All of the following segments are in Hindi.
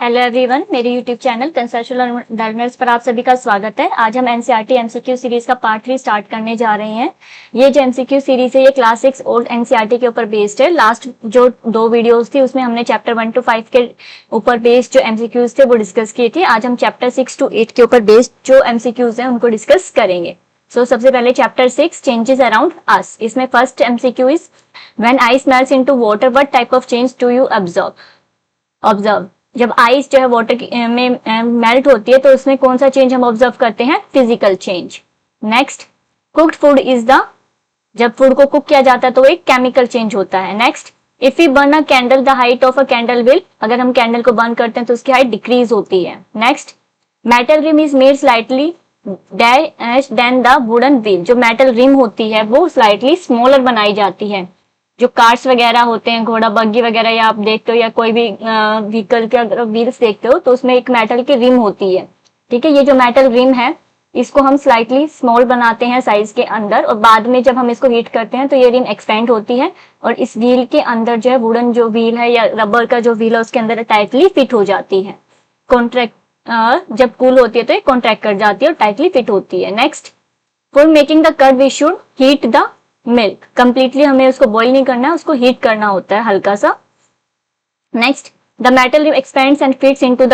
हेलो एवरीवन, मेरे यूट्यूब चैनल कंसेप्चुअल लर्नर्स पर आप सभी का स्वागत है। आज हम एनसीईआरटी एमसीक्यू सीरीज का पार्ट 3 स्टार्ट करने जा रहे हैं। ये जो एमसीक्यू सीरीज है ये क्लास 6 और एनसीईआरटी के ऊपर बेस्ड है। लास्ट जो 2 वीडियोस थी उसमें हमने चैप्टर 1 to 5 के ऊपर बेस्ड जो एमसीक्यूज थे वो डिस्कस किए थे। आज हम चैप्टर 6 to 8 के ऊपर बेस्ड जो एमसीक्यूज है उनको डिस्कस करेंगे। सबसे पहले चैप्टर 6 चेंजेस अराउंड अस। इसमें first MCQ is when ice melts into water what type of change do you observe. जब आइस जो है वाटर में मेल्ट होती है तो उसमें कौन सा चेंज हम ऑब्जर्व करते हैं? Physical change. Next, cooked food is the, जब फूड को कुक किया जाता है तो एक केमिकल चेंज होता है। Next, if we burn a candle the height of a candle will, अगर हम कैंडल को बर्न करते हैं तो उसकी हाइट डिक्रीज होती है। Next, metal rim is made slightly dash then the wooden wheel. जो मेटल रिम होती है वो स्लाइटली स्मॉलर बनाई जाती है। जो कार्स वगैरह होते हैं, घोड़ा बग्गी वगैरह, या आप देखते हो या कोई भी व्हीकल के अगर व्हील्स देखते हो तो उसमें एक मेटल की रिम होती है। ठीक है, ये जो मेटल रिम है इसको हम स्लाइटली स्मॉल बनाते हैं साइज के अंदर, और बाद में जब हम इसको हीट करते हैं तो ये रिम एक्सपेंड होती है और इस व्हील के अंदर जो है वुडन जो व्हील है या रबर का जो व्हील है उसके अंदर टाइटली फिट हो जाती है। कॉन्ट्रैक्ट जब कूल होती है तो ये कॉन्ट्रैक्ट कर जाती है और टाइटली फिट होती है। Next, for making the curd we should heat the milk. Completely हमें उसको बॉईल नहीं करना है, उसको हीट करना होता है हल्का सा। Next, the metal expends and fits into the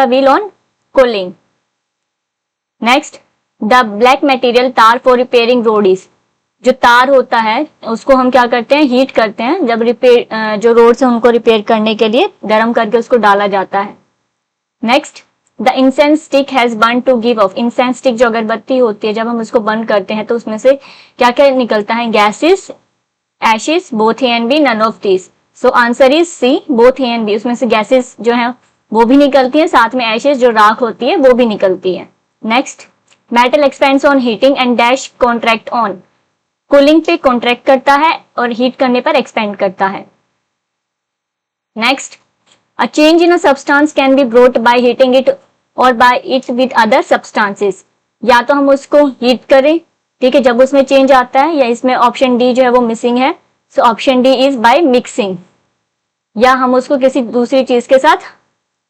wheel on cooling. Next, the black material तार फॉर रिपेयरिंग रोड्स। जो तार होता है उसको हम क्या करते हैं? हीट करते हैं। जब रिपेयर जो रोड्स है उनको रिपेयर करने के लिए गर्म करके उसको डाला जाता है। Next, the incense stick has burn to give off. Incense stick जो अगरबत्ती होती है जब हम उसको बर्न करते हैं तो उसमें से क्या क्या निकलता है? Gases, ashes, both A and B, none of this. So answer is C, both A and B. उसमें से गैसेस जो है वो भी निकलती है, साथ में एशेस जो राख होती है वो भी निकलती है। Next, metal expends on heating and dash contract on. Cooling पे कॉन्ट्रैक्ट करता है और हीट करने पर एक्सपेंड करता है। Next, a change in a substance can be brought by heating it or by it with other substances। या तो हम उसको हीट करें, ठीक है, जब उसमें चेंज आता है, या इसमें ऑप्शन डी जो है वो मिसिंग है। So option D is by mixing, या हम उसको किसी दूसरी चीज के साथ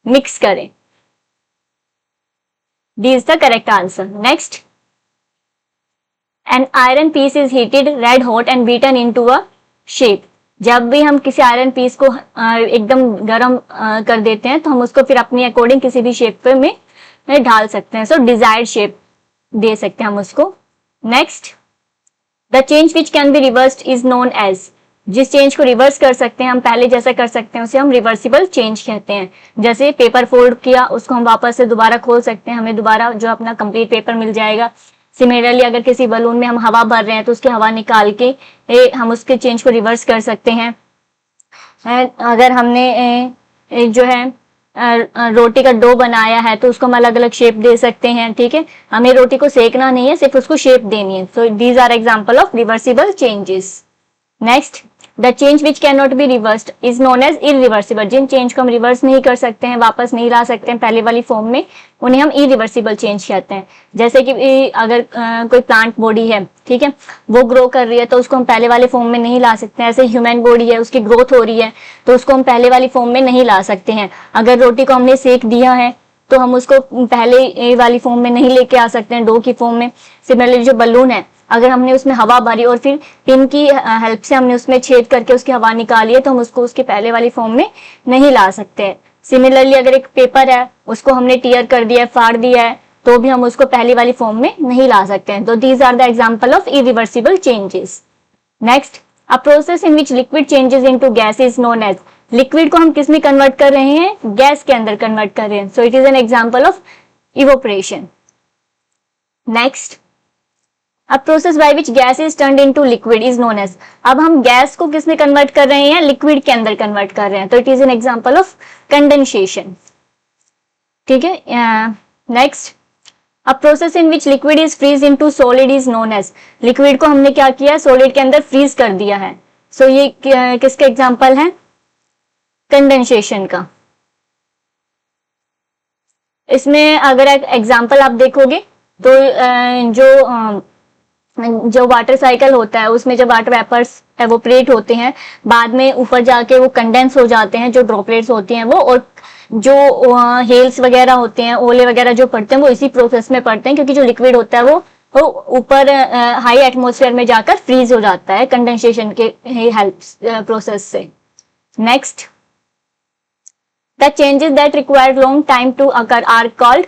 मिक्स करें। D is the correct answer. Next, an iron piece is heated red hot and beaten into a shape. जब भी हम किसी आयरन पीस को एकदम गर्म कर देते हैं तो हम उसको फिर अपनी अकॉर्डिंग किसी भी शेप में ढाल सकते हैं। सो डिजायर्ड शेप दे सकते हैं हम उसको। Next, the change which can be reversed is known as. जिस चेंज को रिवर्स कर सकते हैं हम, पहले जैसा कर सकते हैं, उसे हम रिवर्सिबल चेंज कहते हैं। जैसे पेपर फोल्ड किया, उसको हम वापस से दोबारा खोल सकते हैं, हमें दोबारा जो अपना कंप्लीट पेपर मिल जाएगा। सिमिलरली अगर किसी बलून में हम हवा भर रहे हैं तो उसकी हवा निकाल के हम उसके चेंज को रिवर्स कर सकते हैं। अगर हमने जो है रोटी का डो बनाया है तो उसको हम अलग अलग शेप दे सकते हैं। ठीक है, हमें रोटी को सेकना नहीं है, सिर्फ उसको शेप देनी है। So these are example of reversible changes. Next, the change which can not be reversed is known as irreversible. जिन चेंज को हम रिवर्स नहीं कर सकते हैं, वापस नहीं ला सकते हैं पहले वाली फॉर्म में, उन्हें हम इरिवर्सिबल चेंज कहते हैं। जैसे कि अगर कोई प्लांट बॉडी है, ठीक है, वो ग्रो कर रही है तो उसको हम पहले वाले फॉर्म में नहीं ला सकते हैं। ऐसे ह्यूमन बॉडी है, उसकी ग्रोथ हो रही है तो उसको हम पहले वाली फॉर्म में नहीं ला सकते हैं। अगर रोटी को हमने सेक दिया है तो हम उसको पहले वाली फॉर्म में नहीं लेके आ सकते हैं, डो की फॉर्म में। सिमिलरली जो बलून है, अगर हमने उसमें हवा भरी और फिर पिन की हेल्प से हमने उसमें छेद करके उसकी हवा निकाली है तो हम उसको उसके पहले वाली फॉर्म में नहीं ला सकते। सिमिलरली अगर एक पेपर है, उसको हमने टीयर कर दिया है, फाड़ दिया है, तो भी हम उसको पहली वाली फॉर्म में नहीं ला सकते हैं। तो these are the example of irreversible changes. Next, a process in which liquid changes into gas is known as. Liquid को हम किस में कन्वर्ट कर रहे हैं? गैस के अंदर कन्वर्ट कर रहे हैं। So it is an example of evaporation. Next, अब process by which gas is turned into liquid is known as. अब हम गैस को किस में कन्वर्ट कर रहे हैं? लिक्विड के अंदर कन्वर्ट कर रहे हैं। तो it is an example of condensation. ठीक है, next, a process in which liquid is freeze into solid is known as. Liquid को हमने क्या किया? सॉलिड के अंदर फ्रीज कर दिया है। सो ये किसका एग्जांपल है? कंडेंसेशन का। इसमें अगर एक एग्जांपल आप देखोगे तो जो जो वाटर साइकिल होता है उसमें जब वाटर वेपर्स एवोपरेट होते हैं, बाद में ऊपर जाके वो कंडेंस हो जाते हैं, जो ड्रॉपलेट्स होती हैं वो, और जो हेल्स वगैरह होते हैं, ओले वगैरह जो पड़ते हैं वो इसी प्रोसेस में पड़ते हैं, क्योंकि जो लिक्विड होता है वो ऊपर हाई एटमॉस्फेयर में जाकर फ्रीज हो जाता है कंडेंसेशन के हेल्प प्रोसेस से। Next, the changes that require long time to occur are called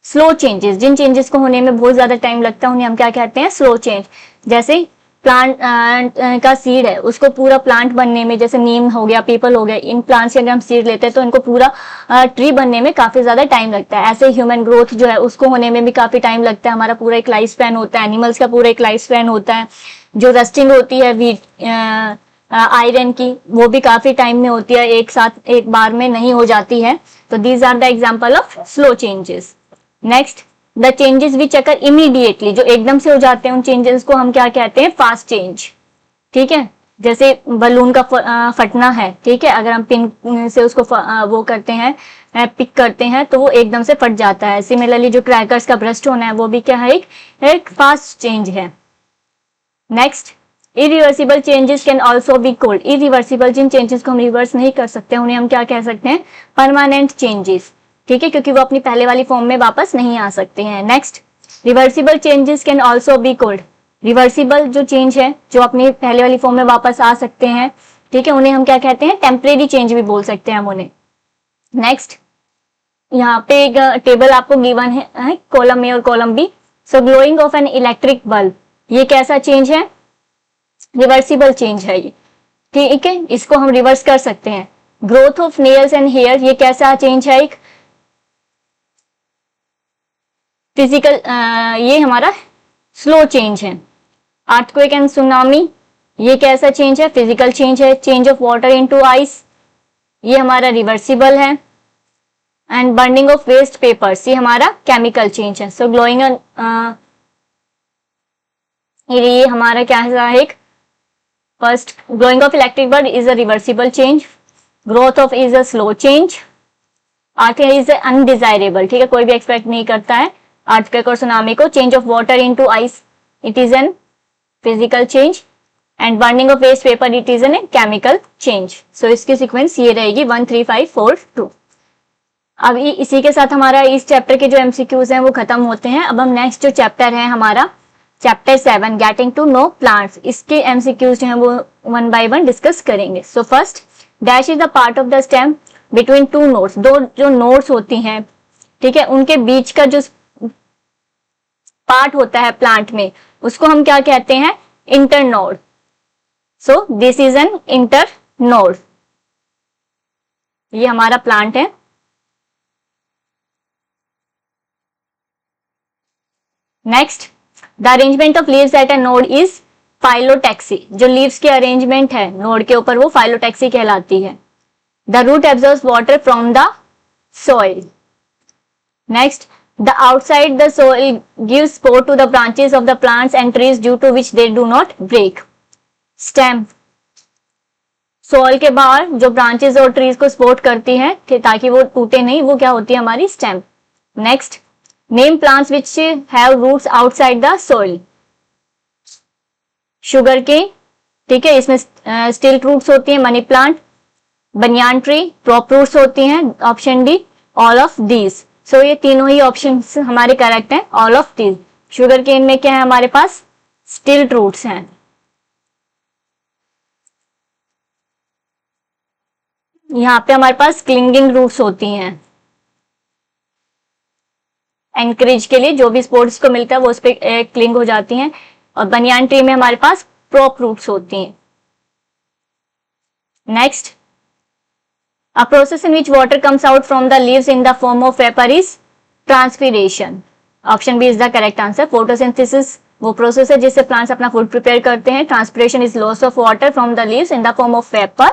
slow changes. जिन चेंजेस को होने में बहुत ज्यादा टाइम लगता है उन्हें हम क्या कहते हैं? Slow change. जैसे प्लांट का सीड है, उसको पूरा प्लांट बनने में, जैसे नीम हो गया, पीपल हो गया, इन प्लांट्स के अगर हम सीड लेते हैं तो इनको पूरा ट्री बनने में काफी ज्यादा टाइम लगता है। ऐसे ह्यूमन ग्रोथ जो है उसको होने में भी काफी टाइम लगता है। हमारा पूरा एक लाइफ स्पैन होता है, एनिमल्स का पूरा एक लाइफ स्पैन होता है। जो रस्टिंग होती है वीट आयरन की, वो भी काफी टाइम में होती है, एक साथ एक बार में नहीं हो जाती है। तो these are the example of slow changes. Next, the changes which occur immediately, जो एकदम से हो जाते हैं उन चेंजेस को हम क्या कहते हैं? Fast change. ठीक है, जैसे बलून का फटना है, ठीक है, अगर हम पिन से उसको वो करते हैं, पिक करते हैं तो वो एकदम से फट जाता है। सिमिलरली जो क्रैकर्स का ब्रस्ट होना है वो भी क्या है? एक फास्ट चेंज है। Next, irreversible changes can also be called. Irreversible, जिन चेंजेस को हम रिवर्स नहीं कर सकते उन्हें हम क्या कह सकते हैं? Permanent changes. ठीक है, क्योंकि वो अपनी पहले वाली फॉर्म में वापस नहीं आ सकते हैं। Next, reversible changes can also be called. Reversible जो चेंज है, जो अपनी पहले वाली फॉर्म में वापस आ सकते हैं, ठीक है, उन्हें हम क्या कहते हैं? टेम्परेरी चेंज भी बोल सकते हैं हम उन्हें। नेक्स्ट, यहाँ पे एक टेबल आपको गिवन है, कॉलम ए और column B. So glowing of an electric bulb, ये कैसा चेंज है? रिवर्सिबल चेंज है ये। ठीक है, इसको हम रिवर्स कर सकते हैं। Growth of nails and hair, ये कैसा चेंज है? एक फिजिकल, ये हमारा स्लो चेंज है। अर्थक्वेक एंड सुनामी, ये कैसा चेंज है? फिजिकल चेंज है। Change of water into ice, ये हमारा रिवर्सिबल है। And burning of waste papers, ये हमारा केमिकल चेंज है। सो ग्लोइंग, ये हमारा क्या है? एक first, glowing of electric bulb is a reversible change. Growth of is a slow change. आर्थिक इज अनडिजायरेबल, ठीक है, कोई भी एक्सपेक्ट नहीं करता है अर्थक्वेक और सुनामी को। Change of water into ice, it is an physical change. And burning of waste paper, it is an chemical change. So इसकी सीक्वेंस ये रहेगी 1 3 5 4 2। अब इसी के साथ हमारा इस चैप्टर के जो एमसीक्यूज हैं वो खत्म होते हैं। अब हम नेक्स्ट जो चैप्टर है हमारा chapter 7 getting to know plants, इसके एमसीक्यूज जो हैं वो 1 by 1 डिस्कस करेंगे। So first, dash is the part of the stem between two nodes. दो जो नोड्स होती हैं, ठीक है, उनके बीच का जो पार्ट होता है प्लांट में, उसको हम क्या कहते हैं? Internode. So this is an internode. ये हमारा प्लांट है। Next, the arrangement of leaves at a node is phyllotaxy. जो लीव्स के अरेंजमेंट है नोड के ऊपर वो फाइलोटैक्सी कहलाती है। The root absorbs water from the soil. Next, the outside the soil gives support to the branches of the plants and trees due to which they do not break. stem, soil के बाहर जो branches और trees को support करती है ताकि वो टूटे नहीं, वो क्या होती है? हमारी stem. next, name plants which have roots outside the soil. sugar cane, ठीक है, इसमें still roots होती है। Money plant, banyan tree, crop roots होती हैं। Option D, all of these. So ये तीनों ही ऑप्शन हमारे करेक्ट हैं, all of these. Sugar cane में क्या है हमारे पास? स्टिल रूट्स हैं। यहाँ पे हमारे पास क्लिंगिंग रूट्स होती हैं। एंकरेज के लिए जो भी स्पोर्ट्स को मिलता है वो उस पर क्लिंग हो जाती हैं। और बनियान ट्री में हमारे पास प्रॉप रूट्स होती हैं। Next, a process in which water comes out from the leaves in the form of vapor is transpiration. Option B is the correct answer. Photosynthesis वो प्रोसेस है जिससे प्लांट्स अपना फूड प्रिपेयर करते हैं। Transpiration is loss of water from the leaves in the form of vapour.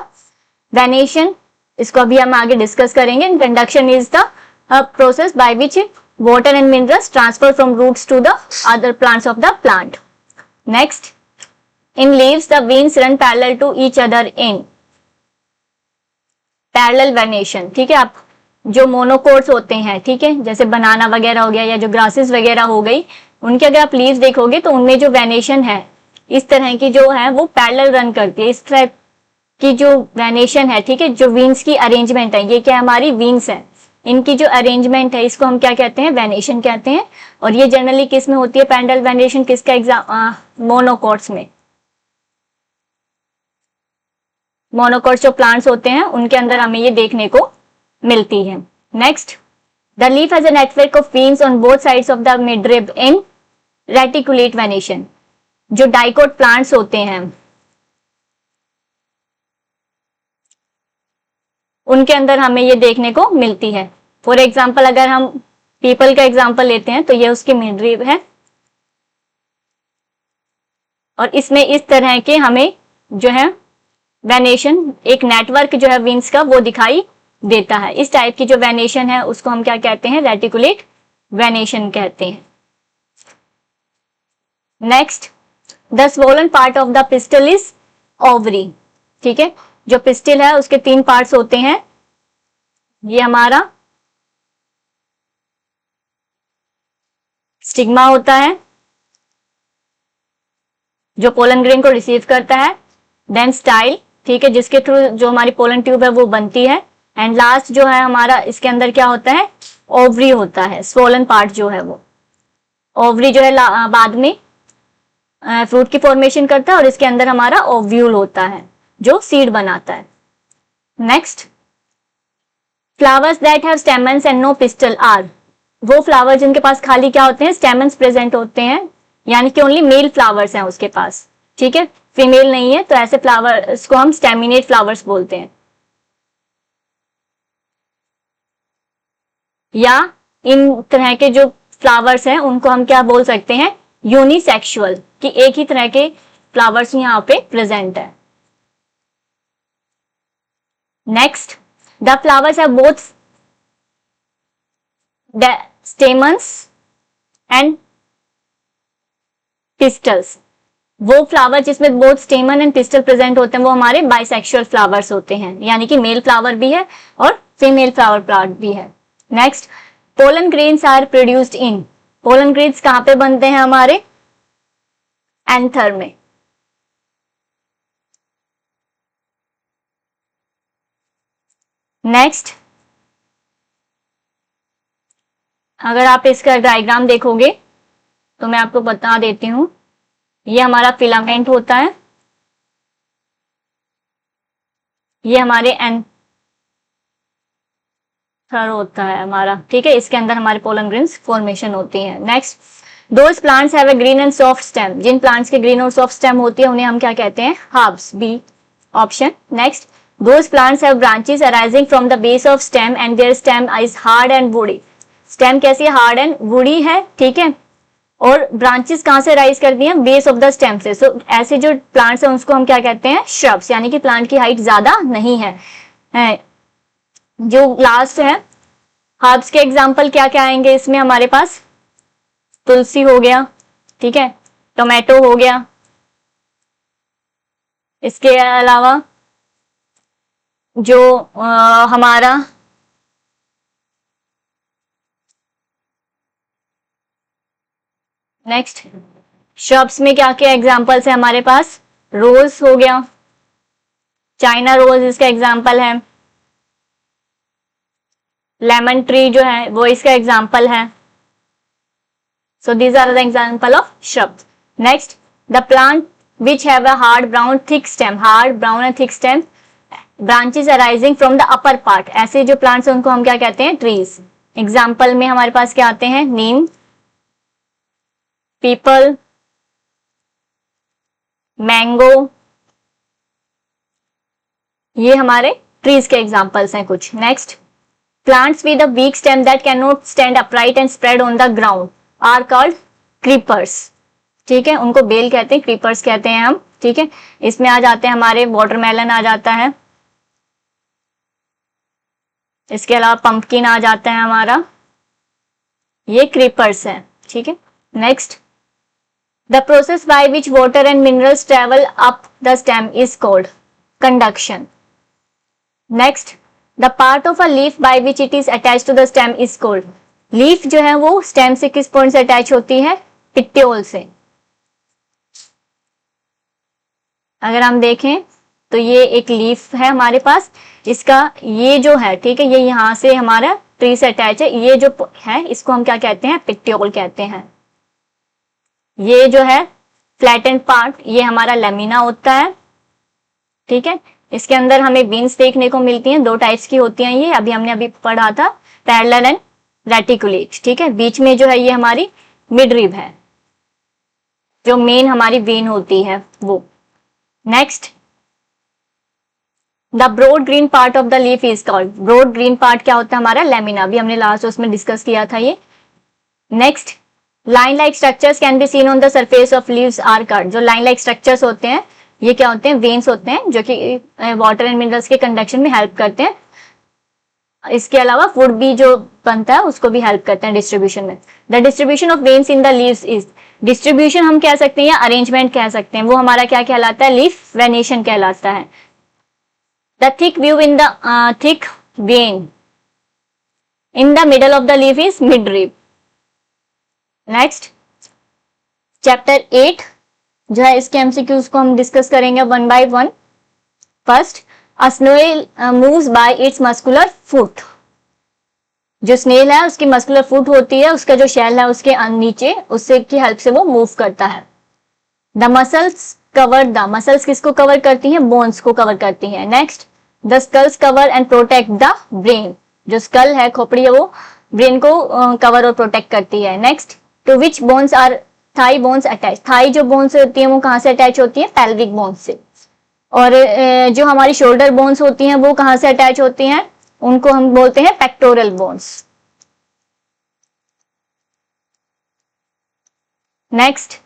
Venation, इसको अभी हम आगे डिस्कस करेंगे। Conduction is the process by which water and minerals transfer from roots to the other plants of the plant. Next, in leaves the veins run parallel to each other in parallel venation. ठीक है, आप जो मोनोकोट्स होते हैं, ठीक है, जैसे बनाना वगैरह हो गया या जो ग्रासेस वगैरह हो गई, उनके अगर आप लीव्स देखोगे तो उनमें जो वेनेशन है इस तरह की जो है वो पैरेलल रन करती है, इस टाइप की जो वेनेशन है, ठीक है। जो विंग्स की अरेंजमेंट है, ये क्या हमारी विंग्स है, इनकी जो अरेंजमेंट है इसको हम क्या कहते हैं, वेनेशन कहते हैं। और ये जनरली किस में होती है पैरेलल वेनेशन, किसका एग्जाम, मोनोकॉट्स में। मोनोकॉट्स जो प्लांट्स होते हैं उनके अंदर हमें ये देखने को मिलती है। Next, the leaf has a network of veins on both sides of the midrib in reticulate venation. जो डाइकोट प्लांट्स होते हैं उनके अंदर हमें ये देखने को मिलती है। फॉर एग्जाम्पल अगर हम पीपल का एग्जाम्पल लेते हैं तो ये उसकी मिडरिब है और इसमें इस तरह के हमें जो है वेनेशन, एक नेटवर्क जो है विंग्स का वो दिखाई देता है। इस टाइप की जो वेनेशन है उसको हम क्या कहते हैं, रेटिकुलेट वेनेशन कहते हैं। Next, the swollen part of the pistil is ovary, ठीक है। जो पिस्टल है उसके 3 पार्ट्स होते हैं। ये हमारा स्टिग्मा होता है जो पोलन ग्रेन को रिसीव करता है, देन स्टाइल, ठीक है, जिसके थ्रू जो हमारी पोलन ट्यूब है वो बनती है, एंड लास्ट जो है हमारा इसके अंदर क्या होता है, ओवरी होता है। स्वोलन पार्ट जो है वो ओवरी जो है बाद में फ्रूट की फॉर्मेशन करता है और इसके अंदर हमारा ओव्यूल होता है जो सीड बनाता है। Next, flowers that have stamens and no pistil are, वो फ्लावर जिनके पास खाली क्या होते हैं, स्टेमन्स प्रेजेंट होते हैं, यानी कि ओनली मेल फ्लावर्स हैं उसके पास, ठीक है, फीमेल नहीं है, तो ऐसे फ्लावर्स को हम स्टेमिनेट फ्लावर्स बोलते हैं। या इन तरह के जो फ्लावर्स हैं उनको हम क्या बोल सकते हैं, यूनिसेक्सुअल, कि एक ही तरह के फ्लावर्स यहाँ पे प्रेजेंट है। Next, the flowers have both the stamens and pistols, वो फ्लावर जिसमें बोथ स्टेमन एंड पिस्टल प्रेजेंट होते हैं वो हमारे बाइसेक्सुअल फ्लावर्स होते हैं, यानी कि मेल फ्लावर भी है और फीमेल फ्लावर प्लांट भी है। Next, pollen grains are produced in, pollen grains कहां पे बनते हैं, हमारे एंथर में। नेक्स्ट, अगर आप इसका डायग्राम देखोगे तो मैं आपको बता देती हूं, ये हमारा फिलामेंट होता है, ये हमारे एंथर होता है हमारा, ठीक है, इसके अंदर हमारे पोलन ग्रेन्स फॉर्मेशन होती है। Next, those plants have a green and soft stem, जिन प्लांट्स के ग्रीन और सॉफ्ट स्टेम होती है उन्हें हम क्या कहते हैं, herbs, B option. Next, those plants have branches arising from the base of stem and their stem is hard and woody, stem कैसी है, हार्ड एंड वुडी है, ठीक है, और ब्रांचेस कहां से राइज करती हैं, बेस ऑफ द स्टेम से। सो ऐसे जो प्लांट्स हैं उसको हम क्या कहते हैं, श्रब्स, यानी कि प्लांट की हाइट ज्यादा नहीं है। जो लास्ट है, हर्ब्स के एग्जांपल क्या क्या आएंगे इसमें हमारे पास, तुलसी हो गया, ठीक है, टोमेटो हो गया, इसके अलावा जो हमारा नेक्स्ट श्रब्स में क्या क्या एग्जांपल्स है हमारे पास, रोज हो गया, चाइना रोज इसका एग्जांपल है, लेमन ट्री जो है वो इसका एग्जांपल है। So these are the example of shrubs. Next, the plant which have a hard brown thick stem, hard brown and thick stem, branches arising from the upper part, ऐसे जो प्लांट्स हैं उनको हम क्या कहते हैं, ट्रीज। एग्जाम्पल में हमारे पास क्या आते हैं, नीम, पीपल, मैंगो, ये हमारे ट्रीज के एग्जांपल्स हैं कुछ। Next, plants with a weak stem that can not stand upright and spread on the ground are called creepers, ठीक है, उनको बेल कहते हैं, क्रीपर्स कहते हैं हम, ठीक है। इसमें आ जाते हैं हमारे वाटरमेलन आ जाता है, इसके अलावा पंपकिन आ जाता है हमारा, ये क्रीपर्स हैं, ठीक है। Next, the process by which water and minerals travel up the stem is called conduction. Next, the part of a leaf by which it is attach to the stem is called, leaf जो है वो स्टेम से किस पॉइंट से अटैच होती है, पिट्योल से। अगर हम देखें तो ये एक लीफ है हमारे पास, इसका ये जो है, ठीक है, ये यहाँ से हमारा ट्री से अटैच है, ये जो है इसको हम क्या कहते हैं, पिट्योल कहते हैं। ये जो है फ्लैटेंड पार्ट, ये हमारा लेमिना होता है, ठीक है। इसके अंदर हमें बीन्स देखने को मिलती हैं, दो टाइप्स की होती हैं ये, हमने पढ़ा था, पैरेलल एंड रेटिकुलेट, ठीक है। बीच में जो है ये हमारी मिड रिब है, जो मेन हमारी वेन होती है वो। Next, the broad green part of the leaf is called, broad green part क्या होता है हमारा, लेमिना, भी हमने लास्ट उसमें डिस्कस किया था ये। Next, line like structures can be seen on the surface of leaves are cut, जो लाइन लाइक स्ट्रक्चर्स होते हैं ये क्या होते हैं, वेन्स होते हैं, जो कि वाटर एंड मिनरल्स के कंडक्शन में हेल्प करते हैं। इसके अलावा फूड भी जो बनता है उसको भी हेल्प करते हैं डिस्ट्रीब्यूशन में। The distribution of veins in the leaves is, distribution हम कह सकते हैं या अरेंजमेंट कह सकते हैं, वो हमारा क्या कहलाता है, लीफ वेनेशन कहलाता है। The thick view in the thick vein in the middle of the leaf is mid rib. Next, chapter 8 जो है, इसके एमसीक्यूज को हम डिस्कस करेंगे one by one. First, a snail moves by its muscular foot, जो स्नेल है उसकी मस्कुलर फुट होती है, उसका जो शेल है उसके नीचे, उससे की हेल्प से वो मूव करता है। The muscles cover the, muscles किसको कवर करती हैं, बोन्स को कवर करती हैं। Next, the skulls cover and protect the brain, जो स्कल है, खोपड़ी है, वो ब्रेन को कवर और प्रोटेक्ट करती है। Next, to which bones are thigh bones attach, thigh जो बोन्स होती है वो कहाँ से अटैच होती है, पेल्विक बोन्स से। और जो हमारी शोल्डर बोन्स होती हैं वो कहाँ से अटैच होती हैं, उनको हम बोलते हैं pectoral bones. Next,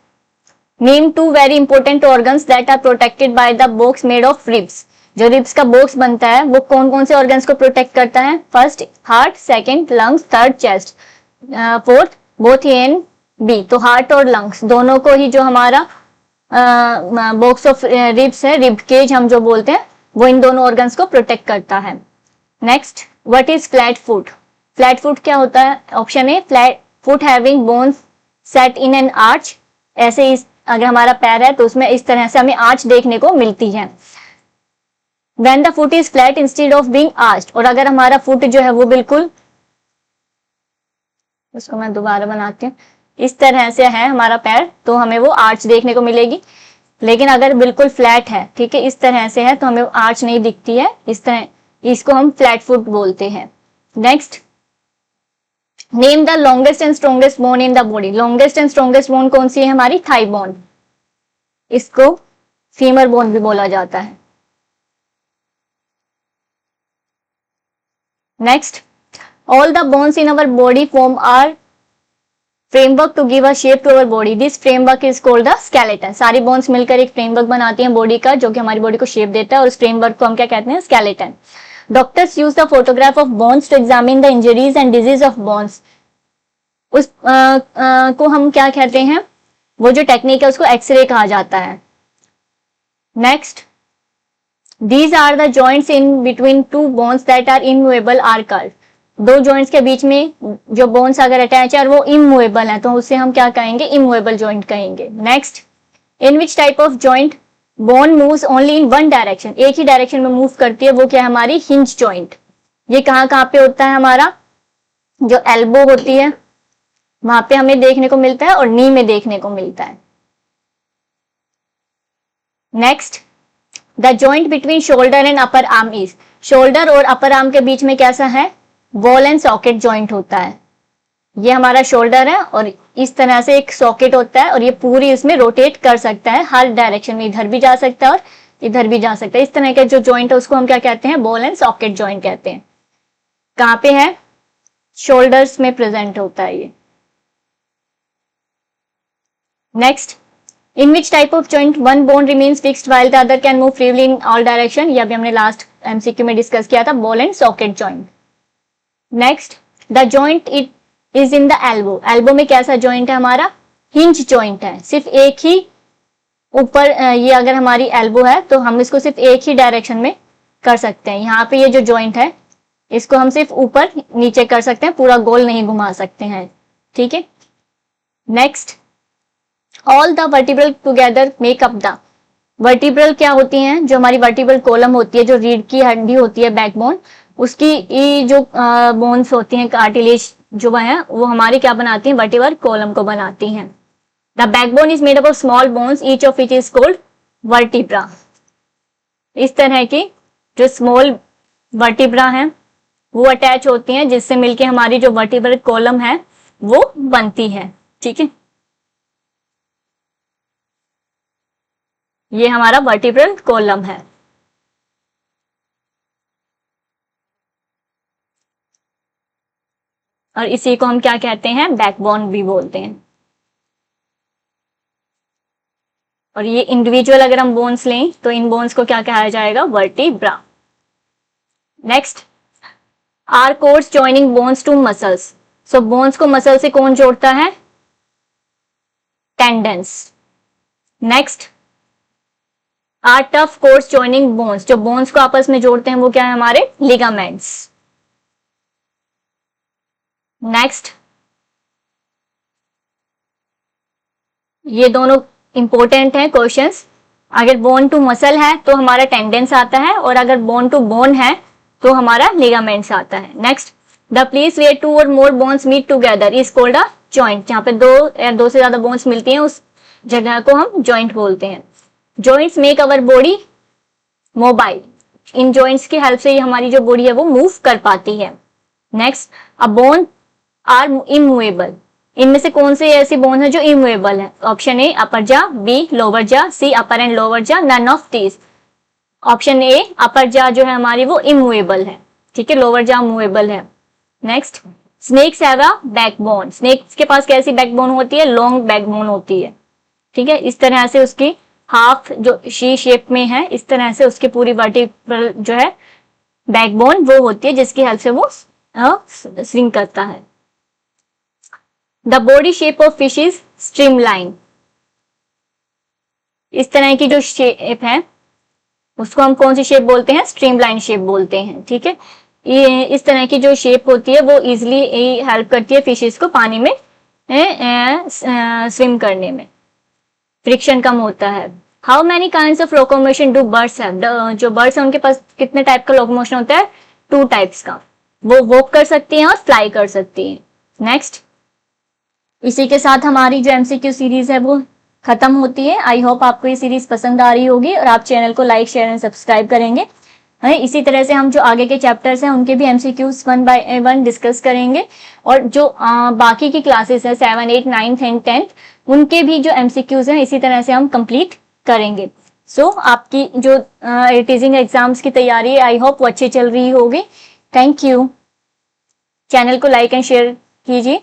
name two very important organs that are protected by the box made of ribs, जो रिब्स का बॉक्स बनता है वो कौन कौन से ऑर्गन्स को प्रोटेक्ट करता है। First heart, second lungs, third chest, fourth both A and B. तो हार्ट और लंग्स दोनों को ही जो हमारा बॉक्स ऑफ रिब्स है, रिब केज हम जो बोलते हैं, वो इन दोनों ऑर्गन्स को प्रोटेक्ट करता है। Next, what is flat foot, flat foot क्या होता है, option A flat foot having bones set in an arch, ऐसे अगर हमारा पैर है तो उसमें इस तरह से हमें आर्च देखने को मिलती है। When the foot is flat instead of being arched, और अगर हमारा फुट जो है वो बिल्कुल, उसको मैं दोबारा बनाती हूँ, इस तरह से है हमारा पैर तो हमें वो आर्च देखने को मिलेगी। लेकिन अगर बिल्कुल फ्लैट है, ठीक है, इस तरह से है तो हमें आर्च नहीं दिखती है, इस तरह, इसको हम फ्लैट फुट बोलते हैं। Next, name the longest and strongest bone in the body, longest and strongest bone कौन सी है, हमारी थाई बोन, इसको फीमर बोन भी बोला जाता है। Next, all the bones in our body form are framework to give a shape to our body, this framework is called the skeleton, सारी बोन्स मिलकर एक फ्रेमवर्क बनाती हैं बॉडी का, जो कि हमारी बॉडी को शेप देता है, और उस फ्रेमवर्क को हम क्या कहते हैं, skeleton. Doctors use the photograph of bones to examine the injuries and disease of bones, उस को हम क्या कहते हैं, वो जो टेक्निक है उसको एक्सरे कहा जाता है। Next, these are the joints in between two bones that are immovable are called, दो जॉइंट्स के बीच में जो बोन्स अगर अटैच है और वो इमूवेबल है तो उसे हम क्या कहेंगे, इमूवेबल जॉइंट कहेंगे। Next, in which type of joint bone moves only in one direction, एक ही डायरेक्शन में मूव करती है, वो क्या है, हमारी हिंज जॉइंट। ये कहाँ कहाँ पे होता है, हमारा जो एल्बो होती है वहां पे हमें देखने को मिलता है, और नी में देखने को मिलता है। Next, the joint between shoulder and upper arm is, shoulder और अपर आर्म के बीच में कैसा है, बॉल एंड सॉकेट जॉइंट होता है। ये हमारा शोल्डर है और इस तरह से एक सॉकेट होता है, और ये पूरी इसमें रोटेट कर सकता है हर डायरेक्शन में, इधर भी जा सकता है और इधर भी जा सकता है। इस तरह के जो जॉइंट है उसको हम क्या कहते हैं, बॉल एंड सॉकेट जॉइंट कहते हैं। कहाँ पे है, शोल्डर्स में प्रेजेंट होता है ये। Next, in which type of joint one bone remains fixed while the other can move freely in all direction, ये अभी हमने लास्ट एमसीक्यू में डिस्कस किया था, ball and socket joint. Next, the joint it is in the elbow, elbow में कैसा जॉइंट है हमारा, हिंज जॉइंट है, सिर्फ एक ही ऊपर, ये अगर हमारी एल्बो है तो हम इसको सिर्फ एक ही डायरेक्शन में कर सकते हैं। यहाँ पे ये जो जॉइंट है इसको हम सिर्फ ऊपर नीचे कर सकते हैं, पूरा गोल नहीं घुमा सकते हैं, ठीक है। Next, all the vertebral together make up the. Vertebral क्या होती हैं, जो हमारी वर्टिब्रल कॉलम होती है, जो रीढ़ की हड्डी होती है, बैकबोन, उसकी ये जो बोन्स होती हैं, कार्टिलेज जो है, वो हमारी क्या बनाती हैं, वर्टिब्रल कॉलम को बनाती हैं। The backbone is made up of small bones, each of it is called vertebra. इस तरह की जो स्मॉल वर्टिब्रा हैं वो अटैच होती हैं, जिससे मिलके हमारी जो वर्टिब्रल कॉलम है वो बनती है। ठीक है, ये हमारा वर्टिब्रल कॉलम है। और इसी को हम क्या कहते हैं, बैकबोन भी बोलते हैं। और ये इंडिविजुअल अगर हम बोन्स लें तो इन बोन्स को क्या कहा जाएगा, vertebra. Next, are cords joining bones to muscles. So bones को मसल से कौन जोड़ता है, tendons. Next, are tough cords joining bones, जो बोन्स को आपस में जोड़ते हैं वो क्या है, हमारे लिगामेंट्स। नेक्स्ट, ये दोनों इंपॉर्टेंट है क्वेश्चंस। अगर बोन टू मसल है तो हमारा टेंडेंस आता है, और अगर बोन टू बोन है तो हमारा लिगामेंट्स आता है। Next, the place where two और more bones meet together is called a joint. जहाँ पे दो या दो से ज्यादा बोन्स मिलती हैं उस जगह को हम जॉइंट बोलते हैं। Joints make our body mobile. In joints की हेल्प से ही हमारी जो बॉडी है वो मूव कर पाती है। Next, a bone are immovable. इनमें से कौन से ऐसी बोन है जो इमूवेबल है, ऑप्शन ए अपर जा, B lower jaw, C upper and lower jaw, none of these. Option A upper jaw जो है हमारी वो इमूवेबल है। ठीक है, लोअर जा मूवेबल है। Next, snakes have a backbone. Snakes के पास कैसी बैकबोन होती है, लॉन्ग बैकबोन होती है। ठीक है, इस तरह से उसकी हाफ जो शी शेप में है, इस तरह से उसकी पूरी वर्टिब्रल जो है बैकबोन वो होती है, जिसकी हेल्प से वो स्विंग करता है। The body shape of fish is streamline. इस तरह की जो शेप है उसको हम कौन सी शेप बोलते हैं, स्ट्रीमलाइन शेप बोलते हैं। ठीक है, ये इस तरह की जो शेप होती है वो इजिली हेल्प करती है फिशेस को पानी में स्विम करने में, फ्रिक्शन कम होता है। How many kinds of locomotion do birds have. जो बर्ड्स हैं उनके पास कितने टाइप का लोकोमोशन होता है, 2 टाइप्स का। वो वॉक कर सकती हैं और फ्लाई कर सकती हैं। नेक्स्ट, इसी के साथ हमारी जो एमसीक्यू सीरीज है वो खत्म होती है। आई होप आपको ये सीरीज पसंद आ रही होगी और आप चैनल को लाइक शेयर एंड सब्सक्राइब करेंगे। इसी तरह से हम जो आगे के चैप्टर्स हैं उनके भी एमसीक्यूज 1 बाय 1 डिस्कस करेंगे, और जो बाकी की क्लासेस है 7, 8, 9 एंड 10 उनके भी जो एमसीक्यूज हैं इसी तरह से हम कंप्लीट करेंगे। सो आपकी जो टीचिंग एग्जाम्स की तैयारी है आई होप वो अच्छी चल रही होगी। Thank you. चैनल को लाइक एंड शेयर कीजिए।